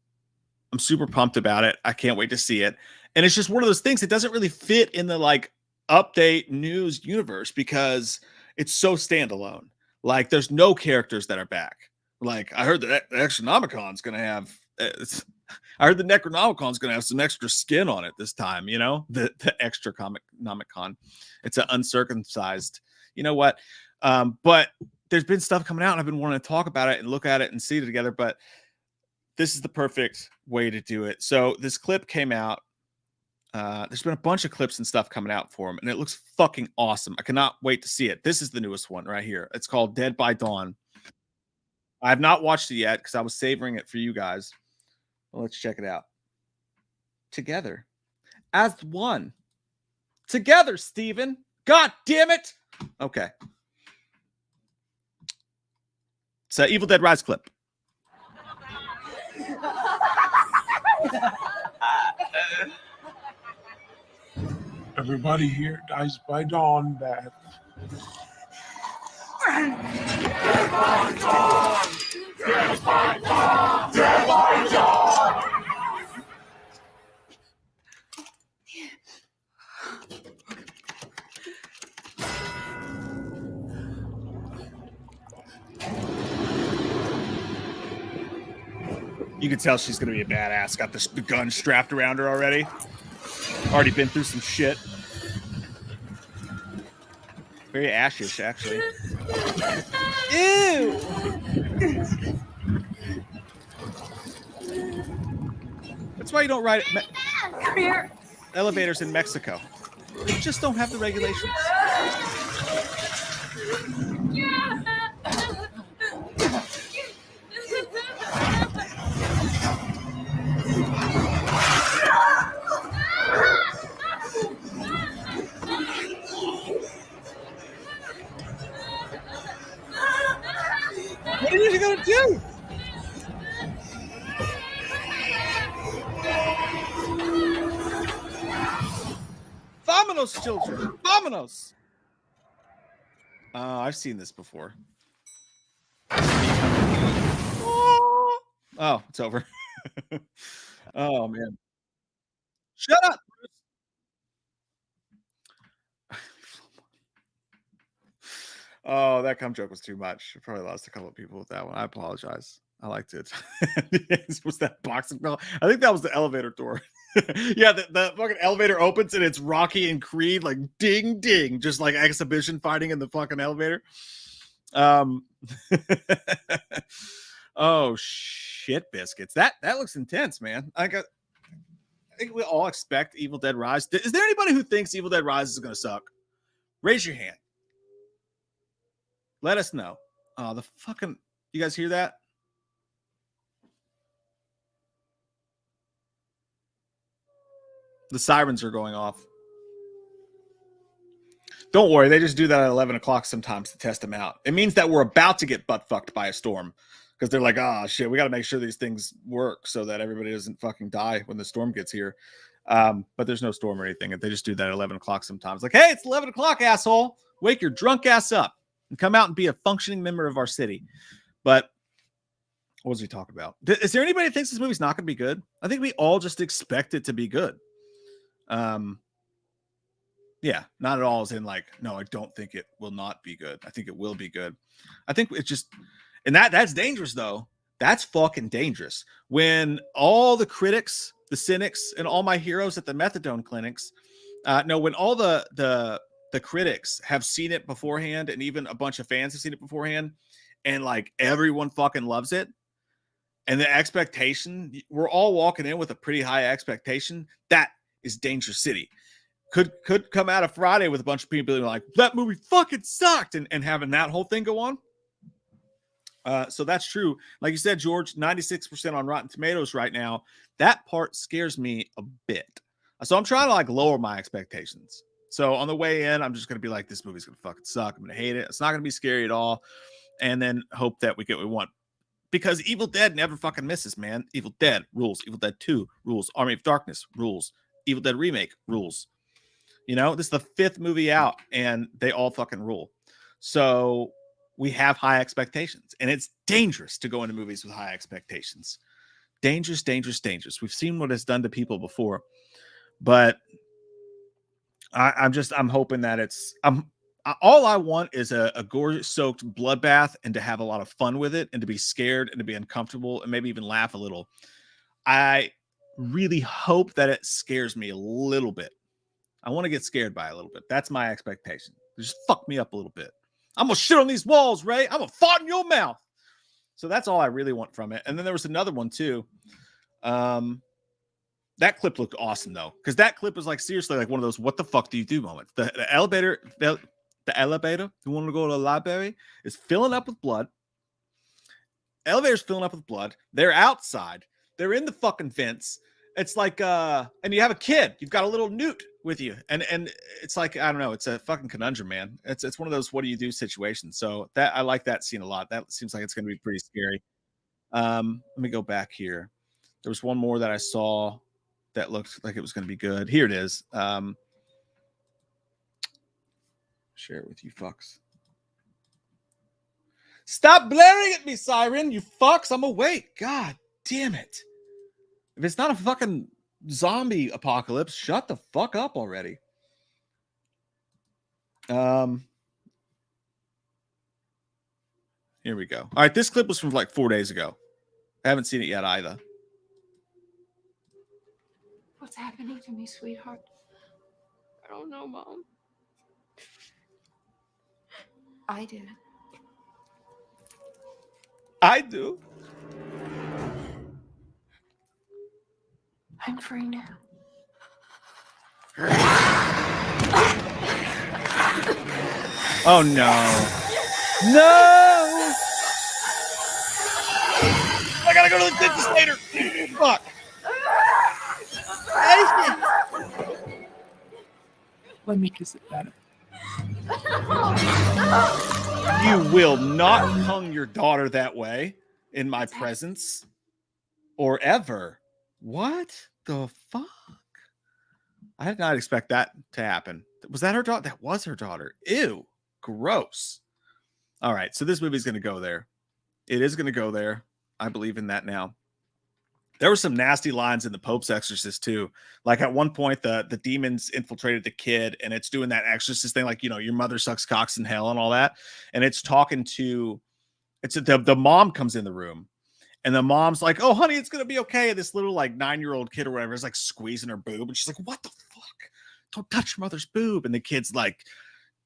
super pumped about it. I can't wait to see it. And it's just one of those things that doesn't really fit in the like update news universe because it's so standalone. Like there's no characters that are back. Like I heard that the Necronomicon's going to have I heard the Necronomicon's going to have some extra skin on it this time, you know, the extra Nomicon. It's an uncircumcised, you know what? But there's been stuff coming out and I've been wanting to talk about it and look at it and see it together, but this is the perfect way to do it. So this clip came out. There's been a bunch of clips and stuff coming out for him, and it looks fucking awesome. I cannot wait to see it. This is the newest one right here. It's called Dead by Dawn. I have not watched it yet because I was savoring it for you guys. Well, let's check it out. Together. As one. Together, Steven. God damn it. Okay. It's an Evil Dead Rise clip. Everybody here dies by dawn, Beth. Dead by dawn! Dead by dawn! Dead by dawn! You can tell she's going to be a badass. Got the gun strapped around her already. Already been through some shit. Very ashish, actually. Ew! That's why you don't ride elevators in Mexico. They just don't have the regulations. What are you gonna do? Vámonos, children. Vámonos. I've seen this before. Oh, it's over. Oh, man. Shut up. Oh, that cum joke was too much. I probably lost a couple of people with that one. I apologize. I liked it. Was that boxing bell? I think that was the elevator door. Yeah, the fucking elevator opens and it's Rocky and Creed, like ding ding, just like exhibition fighting in the fucking elevator. Oh shit, biscuits. That looks intense, man. I think we all expect Evil Dead Rise. Is there anybody who thinks Evil Dead Rise is gonna suck? Raise your hand. Let us know. Oh, the fucking, you guys hear that? The sirens are going off. Don't worry, they just do that at 11 o'clock sometimes to test them out. It means that we're about to get butt fucked by a storm because they're like, oh shit, we got to make sure these things work so that everybody doesn't fucking die when the storm gets here. But there's no storm or anything. They just do that at 11 o'clock sometimes. Like, hey, it's 11 o'clock, asshole. Wake your drunk ass up and come out and be a functioning member of our city. But what was he talking about? Is there anybody that thinks this movie's not going to be good? I think we all just expect it to be good. Yeah, not at all as in like, no, I don't think it will not be good. I think it will be good. I think it's just, and that's dangerous though. That's fucking dangerous. When all the critics, the cynics, and all my heroes at the methadone clinics, when all the critics have seen it beforehand, and even a bunch of fans have seen it beforehand, and like everyone fucking loves it, and the expectation, we're all walking in with a pretty high expectation. That is Danger City. Could come out of Friday with a bunch of people being like, that movie fucking sucked, and having that whole thing go on. So that's true. Like you said, George, 96% on Rotten Tomatoes right now. That part scares me a bit. So I'm trying to like lower my expectations. So on the way in, I'm just going to be like, this movie's going to fucking suck. I'm going to hate it. It's not going to be scary at all. And then hope that we get what we want. Because Evil Dead never fucking misses, man. Evil Dead rules. Evil Dead 2 rules. Army of Darkness rules. Evil Dead Remake rules. You know, this is the 5th movie out, and they all fucking rule. So we have high expectations, and it's dangerous to go into movies with high expectations. Dangerous, dangerous, dangerous. We've seen what it's done to people before, but I'm hoping that all I want is a gore-soaked bloodbath, and to have a lot of fun with it, and to be scared, and to be uncomfortable, and maybe even laugh a little. I really hope that it scares me a little bit. I want to get scared by it a little bit. That's my expectation. Just fuck me up a little bit. I'm going to shit on these walls, Ray. I'm going to fart in your mouth. So that's all I really want from it. And then there was another one too. That clip looked awesome though. Because that clip was like seriously like one of those what the fuck do you do moments. The elevator, you want to go to the library, is filling up with blood. Elevator's filling up with blood. They're outside. They're in the fucking fence. It's like, and you have a kid. You've got a little newt with you, and it's like, I don't know. It's a fucking conundrum, man. It's one of those what do you do situations. So that I like that scene a lot. That seems like it's going to be pretty scary. Let me go back here. There was one more that I saw that looked like it was going to be good. Here it is. Share it with you fucks. Stop blaring at me, siren, you fucks. I'm awake. God damn it. If it's not a fucking zombie apocalypse, shut the fuck up already. Here we go. All right, this clip was from like 4 days ago. I haven't seen it yet either. What's happening to me, sweetheart? I don't know, Mom. I did. I do. I'm free now. Oh no. No! I gotta go to the dentist later. Fuck. Let me kiss it better. You will not hung your daughter that way in my presence or ever. What the fuck? I did not expect that to happen. Was that her daughter? That was her daughter. Ew. Gross. All right. So this movie's going to go there. It is going to go there. I believe in that now. There were some nasty lines in The Pope's Exorcist too. Like at one point, the demons infiltrated the kid, and it's doing that exorcist thing, like, you know, your mother sucks cocks in hell and all that. And it's talking to, the mom comes in the room, and the mom's like, "Oh, honey, it's gonna be okay." And this little like 9-year-old kid or whatever is like squeezing her boob, and she's like, "What the fuck? Don't touch your mother's boob." And the kid's like,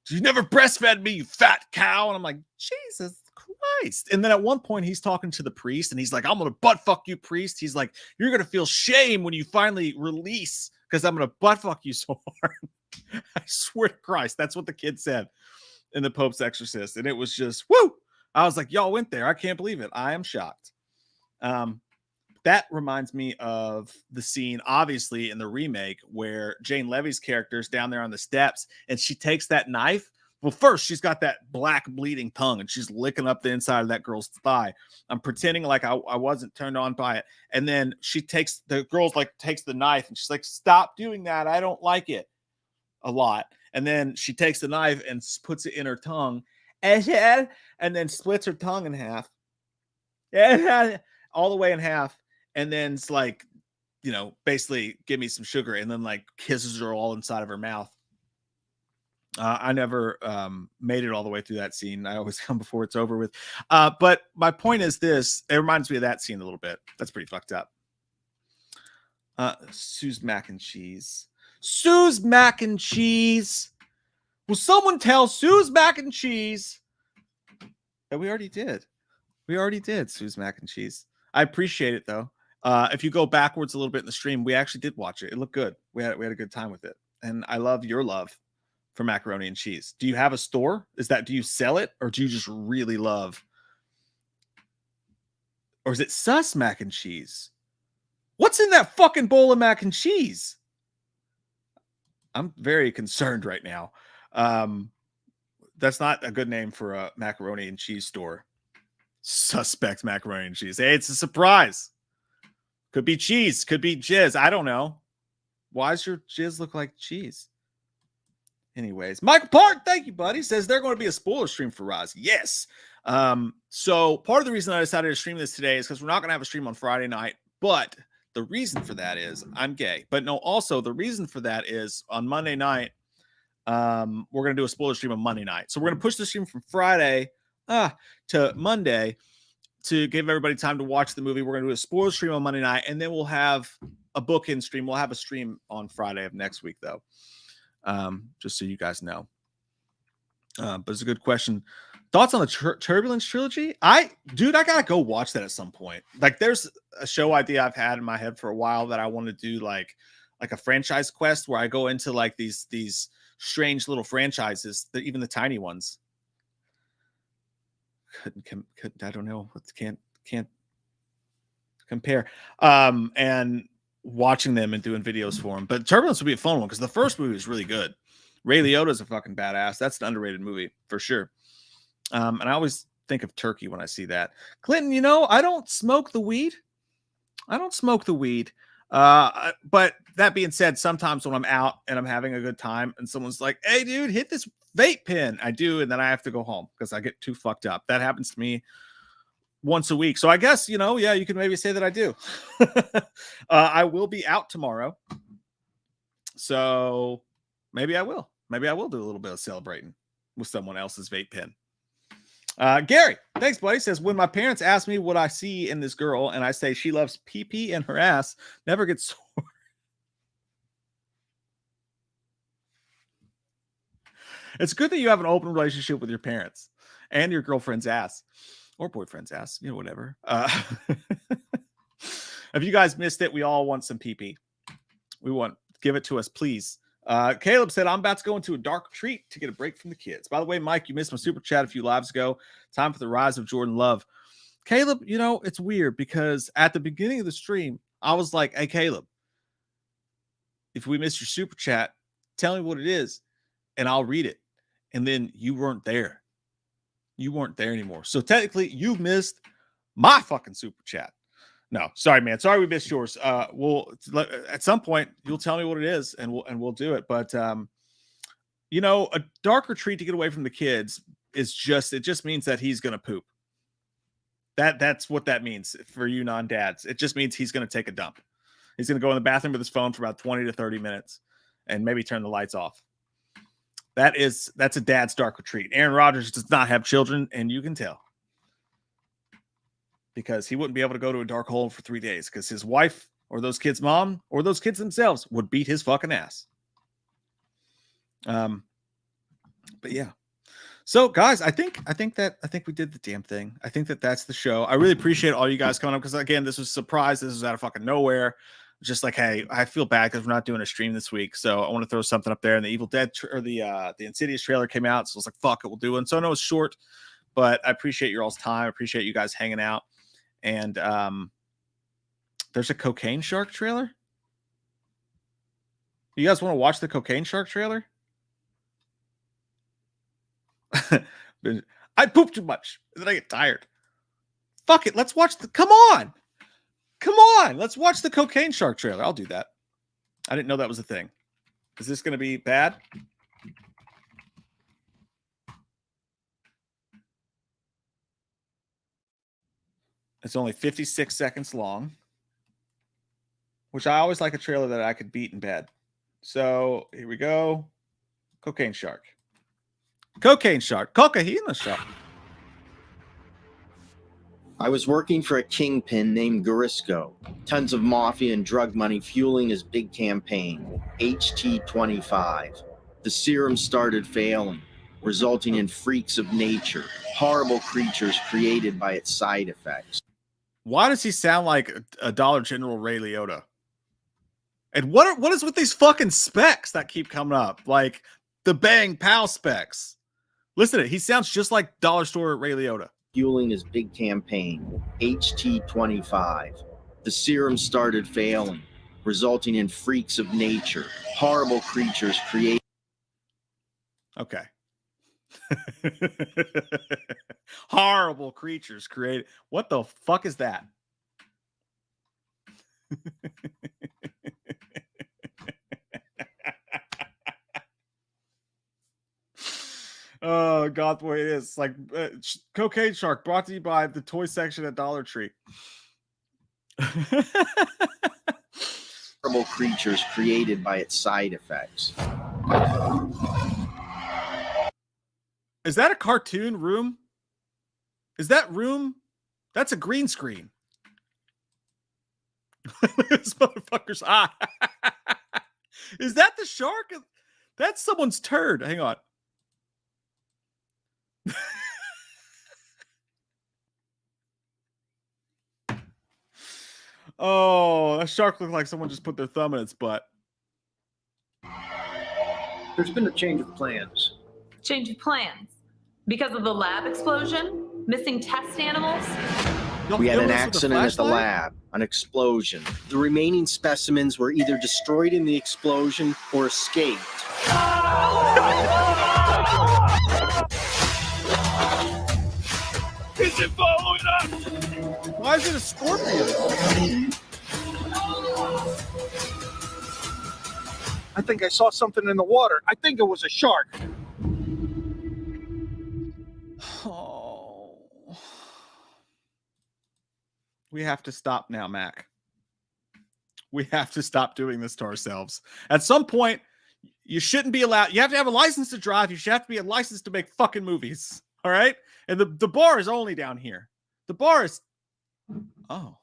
"You never breastfed me, you fat cow." And I'm like, Jesus Christ. And then at one point he's talking to the priest, and he's like, "I'm gonna butt fuck you, priest." He's like, "You're gonna feel shame when you finally release, because I'm gonna butt fuck you so hard." I swear to Christ, that's what the kid said in The Pope's Exorcist. And it was just, woo! I was like, y'all went there. I can't believe it. I am shocked. That reminds me of the scene, obviously, in the remake where Jane Levy's character is down there on the steps and she takes that knife. Well, first, she's got that black bleeding tongue and she's licking up the inside of that girl's thigh. I'm pretending like I wasn't turned on by it. And then the girl's takes the knife and she's like, stop doing that. I don't like it a lot. And then she takes the knife and puts it in her tongue and then splits her tongue in half. All the way in half. And then it's like, basically give me some sugar and then like kisses her all inside of her mouth. I never made it all the way through that scene. I always come before it's over with. But my point is this. It reminds me of that scene a little bit. That's pretty fucked up. Sue's mac and cheese. Sue's mac and cheese. Will someone tell Sue's mac and cheese that we already did? We already did Sue's mac and cheese. I appreciate it though. If you go backwards a little bit in the stream, we actually did watch it. It looked good. We had a good time with it. And I love your love for macaroni and cheese. Do you have a store? Do you sell it or do you just really love? Or is it sus mac and cheese? What's in that fucking bowl of mac and cheese? I'm very concerned right now. That's not a good name for a macaroni and cheese store. Suspect macaroni and cheese. Hey, it's a surprise. Could be cheese. Could be jizz. I don't know. Why does your jizz look like cheese? Anyways, Michael Park, thank you, buddy. Says they're going to be a spoiler stream for Roz. Yes. So part of the reason I decided to stream this today is because we're not going to have a stream on Friday night. But the reason for that is I'm gay. But no, also the reason for that is on Monday night, we're going to do a spoiler stream on Monday night. So we're going to push the stream from Friday to Monday to give everybody time to watch the movie. We're going to do a spoiler stream on Monday night, and then we'll have a bookend stream. We'll have a stream on Friday of next week, though. Just so you guys know. But it's a good question. Thoughts on the Turbulence trilogy? I gotta go watch that at some point. Like, there's a show idea I've had in my head for a while that I want to do, like a franchise quest where I go into like these strange little franchises, even the tiny ones. Couldn't I don't know. Can't compare. And watching them and doing videos for them. But Turbulence would be a fun one because the first movie was really good. Ray Liotta's a fucking badass. That's an underrated movie for sure. And I always think of Turkey when I see that. Clinton, I don't smoke the weed. But that being said, sometimes when I'm out and I'm having a good time and someone's like, hey, dude, hit this vape pen. I do. And then I have to go home because I get too fucked up. That happens to me once a week. So I guess, yeah, you can maybe say that I do. I will be out tomorrow. So maybe I will do a little bit of celebrating with someone else's vape pen. Gary, thanks, buddy. Says, when my parents ask me what I see in this girl and I say she loves pee-pee and her ass, never gets sore. It's good that you have an open relationship with your parents and your girlfriend's ass. Or boyfriend's ass, whatever. If you guys missed it, we all want some pee-pee. Give it to us, please. Caleb said, I'm about to go into a dark retreat to get a break from the kids. By the way, Mike, you missed my super chat a few lives ago. Time for the rise of Jordan Love. Caleb, it's weird because at the beginning of the stream, I was like, hey, Caleb, if we missed your super chat, tell me what it is and I'll read it. And then you weren't there. You weren't there anymore. So technically you missed my fucking super chat. No, sorry, man. Sorry we missed yours. We'll at some point you'll tell me what it is and we'll do it. But a dark retreat to get away from the kids it just means that he's gonna poop. That's what that means for you non-dads. It just means he's gonna take a dump. He's gonna go in the bathroom with his phone for about 20 to 30 minutes and maybe turn the lights off. That's a dad's dark retreat. Aaron Rodgers does not have children, and you can tell. Because he wouldn't be able to go to a dark hole for 3 days because his wife or those kids' mom or those kids themselves would beat his fucking ass. But yeah. So guys, I think we did the damn thing. I think that's the show. I really appreciate all you guys coming up because again, this was a surprise. This was out of fucking nowhere. Just like, hey, I feel bad because we're not doing a stream this week, so I want to throw something up there. And the Evil Dead or the Insidious trailer came out, so I was like, fuck it, we'll do it. And so I know it's short, but I appreciate your all's time. I appreciate you guys hanging out. And there's a Cocaine Shark trailer. You guys want to watch the Cocaine Shark trailer? I poop too much, and then I get tired. Fuck it, let's watch the. Come on, let's watch the Cocaine Shark trailer. I'll do that. I didn't know that was a thing. Is this going to be bad? It's only 56 seconds long, which I always like a trailer that I could beat in bed. So here we go. Cocaine Shark. Cocaine Shark. Cocaine Shark. I was working for a kingpin named Garisco. Tons of mafia and drug money fueling his big campaign, HT25. The serum started failing, resulting in freaks of nature, horrible creatures created by its side effects. Why does he sound like a Dollar General Ray Liotta? And what is with these fucking specs that keep coming up? Like the Bang Pow specs. Listen to it. He sounds just like Dollar Store Ray Liotta. Fueling his big campaign, HT25. The serum started failing, resulting in freaks of nature, horrible creatures created. Okay. Horrible creatures created. What the fuck is that? Oh, God, boy, it is like Cocaine Shark brought to you by the toy section at Dollar Tree. Horrible creatures created by its side effects. Is that a cartoon room? Is that room? That's a green screen. This motherfucker's eye. Is that the shark? That's someone's turd. Hang on. Oh, that shark looked like someone just put their thumb in its butt. There's been a change of plans. Change of plans? Because of the lab explosion? Missing test animals? We had an accident at the lab, an explosion. The remaining specimens were either destroyed in the explosion or escaped. Is it following us? Why is it a scorpion? I think I saw something in the water. I think it was a shark. Oh. We have to stop now, Mac. We have to stop doing this to ourselves. At some point, you shouldn't be allowed. You have to have a license to drive. You should have to be a license to make fucking movies. All right? And the bar is only down here. The bar is... Oh.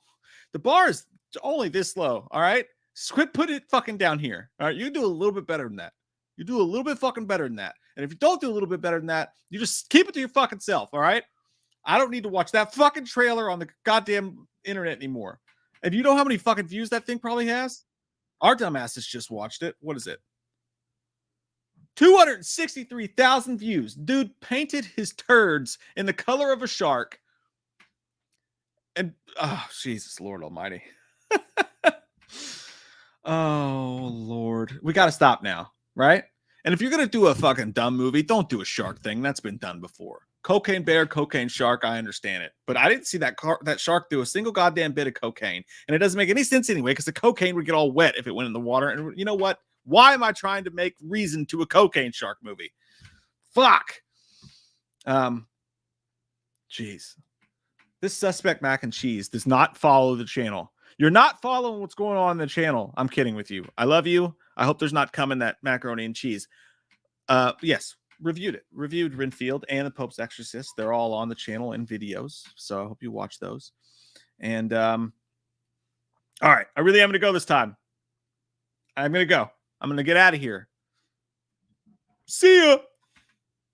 The bar is only this low. All right? Quit putting it fucking down here. All right? You do a little bit better than that. You do a little bit fucking better than that. And if you don't do a little bit better than that, you just keep it to your fucking self. All right? I don't need to watch that fucking trailer on the goddamn internet anymore. And you know how many fucking views that thing probably has? Our dumbasses just watched it. What is it? 263,000 views. Dude painted his turds in the color of a shark. And, oh, Jesus, Lord Almighty. Oh, Lord. We got to stop now, right? And if you're going to do a fucking dumb movie, don't do a shark thing. That's been done before. Cocaine bear, cocaine shark, I understand it. But I didn't see that shark do a single goddamn bit of cocaine. And it doesn't make any sense anyway, because the cocaine would get all wet if it went in the water. And you know what? Why am I trying to make reason to a cocaine shark movie? Fuck. Jeez. This suspect mac and cheese does not follow the channel. You're not following what's going on in the channel. I'm kidding with you. I love you. I hope there's not coming that macaroni and cheese. Yes. Reviewed Renfield and the Pope's Exorcist. They're all on the channel in videos, so I hope you watch those. And all right, I really am going to go this time. I'm going to go. I'm going to get out of here. See ya.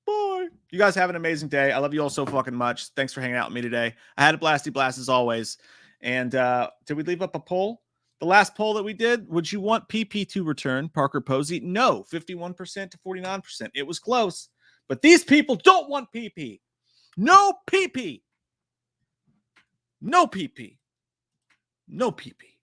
Bye. You guys have an amazing day. I love you all so fucking much. Thanks for hanging out with me today. I had a blasty blast as always. And did we leave up a poll? The last poll that we did, would you want PP to return, Parker Posey? No, 51% to 49%. It was close, but these people don't want PP. No PP. No PP. No PP.